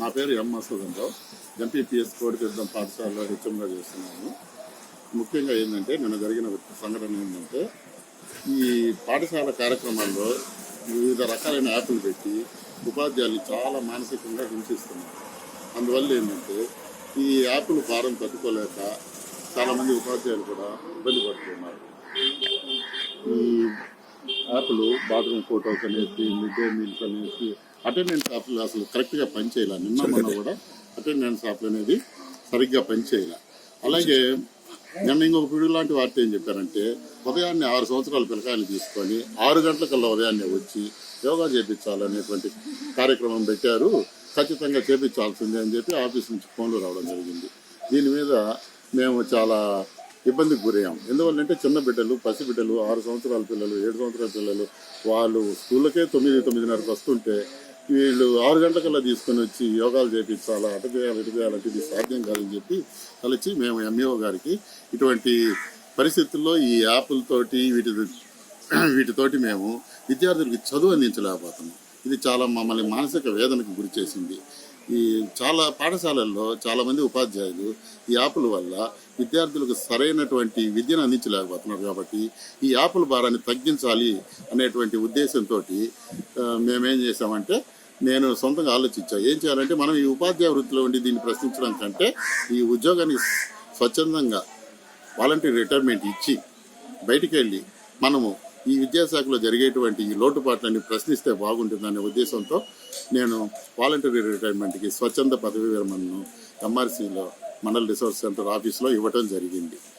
నా పేరు ఎం మసూదన్ రావు. ఎంపీపీఎస్ కోడితీర్థం పాఠశాలలో హెచ్ఎంగా చేస్తున్నాను. ముఖ్యంగా ఏంటంటే నిన్న జరిగిన సంఘటన ఏంటంటే ఈ పాఠశాల కార్యక్రమాల్లో వివిధ రకాలైన యాప్లు పెట్టి ఉపాధ్యాయులు చాలా మానసికంగా హింసిస్తున్నారు. అందువల్ల ఏంటంటే ఈ యాప్లు భారం తట్టుకోలేక చాలామంది ఉపాధ్యాయులు కూడా ఇబ్బంది పడుతున్నారు. ఈ యాప్లు బాత్రూమ్ ఫోటోస్ అనేసి, మిడ్ డే మీల్స్ అనేసి, అటెండెన్స్ యాప్లు అసలు కరెక్ట్గా పనిచేయాలి. నిన్న మొన్న కూడా అటెండెన్స్ యాప్లు అనేది సరిగ్గా పనిచేయాలి. అలాగే నిన్న ఇంకొక పిడుగు లాంటి వార్త ఏం చెప్పారంటే, ఉదయాన్నే 6 సంవత్సరాల పిల్లకాయలు తీసుకొని 6 గంటలకల్లా ఉదయాన్నే వచ్చి యోగా చేయించాలనేటువంటి కార్యక్రమం పెట్టారు. ఖచ్చితంగా చేయించాల్సిందే అని చెప్పి ఆఫీస్ నుంచి ఫోన్లు రావడం జరిగింది. దీని మీద మేము చాలా ఇబ్బందికి గురయ్యాం. ఎందువల్లంటే చిన్న బిడ్డలు, పసి బిడ్డలు, 6 సంవత్సరాల పిల్లలు, 7 సంవత్సరాల పిల్లలు వాళ్ళు స్కూళ్ళకే 9-9:30 వస్తుంటే వీళ్ళు 6 గంటలకల్లా తీసుకొని వచ్చి యోగాలు చేయించాలా, అటు చేయాలి ఇటు చేయాలంటే ఇది సాధ్యం కాదని చెప్పి కలిసి మేము ఎంఈఓ గారికి ఇటువంటి పరిస్థితుల్లో ఈ యాప్లతోటి వీటితోటి మేము విద్యార్థులకి చదువు అందించలేకపోతున్నాం. ఇది చాలా మమ్మల్ని మానసిక వేదనకు గురి చేసింది. ఈ చాలా పాఠశాలల్లో చాలామంది ఉపాధ్యాయులు ఈ యాప్ల వల్ల విద్యార్థులకు సరైనటువంటి విద్యను అందించలేకపోతున్నారు. కాబట్టి ఈ యాప్ల భారాన్ని తగ్గించాలి అనేటువంటి ఉద్దేశంతో మేమేం చేసామంటే, నేను సొంతంగా ఆలోచించాను ఏం చేయాలంటే, మనం ఈ ఉపాధ్యాయ వృత్తిలో ఉండి దీన్ని ప్రశ్నించడం కంటే ఈ ఉద్యోగాన్ని స్వచ్ఛందంగా వాలంటీర్ రిటైర్మెంట్ ఇచ్చి బయటికి వెళ్ళి మనము ఈ విద్యాశాఖలో జరిగేటువంటి ఈ లోటుపాట్లన్నీ ప్రశ్నిస్తే బాగుంటుందనే ఉద్దేశంతో నేను వాలంటరీ రిటైర్మెంట్కి స్వచ్ఛంద పదవీ విరమణను ఎంఆర్సీలో మండల్ రిసోర్స్ సెంటర్ ఆఫీస్లో ఇవ్వటం జరిగింది.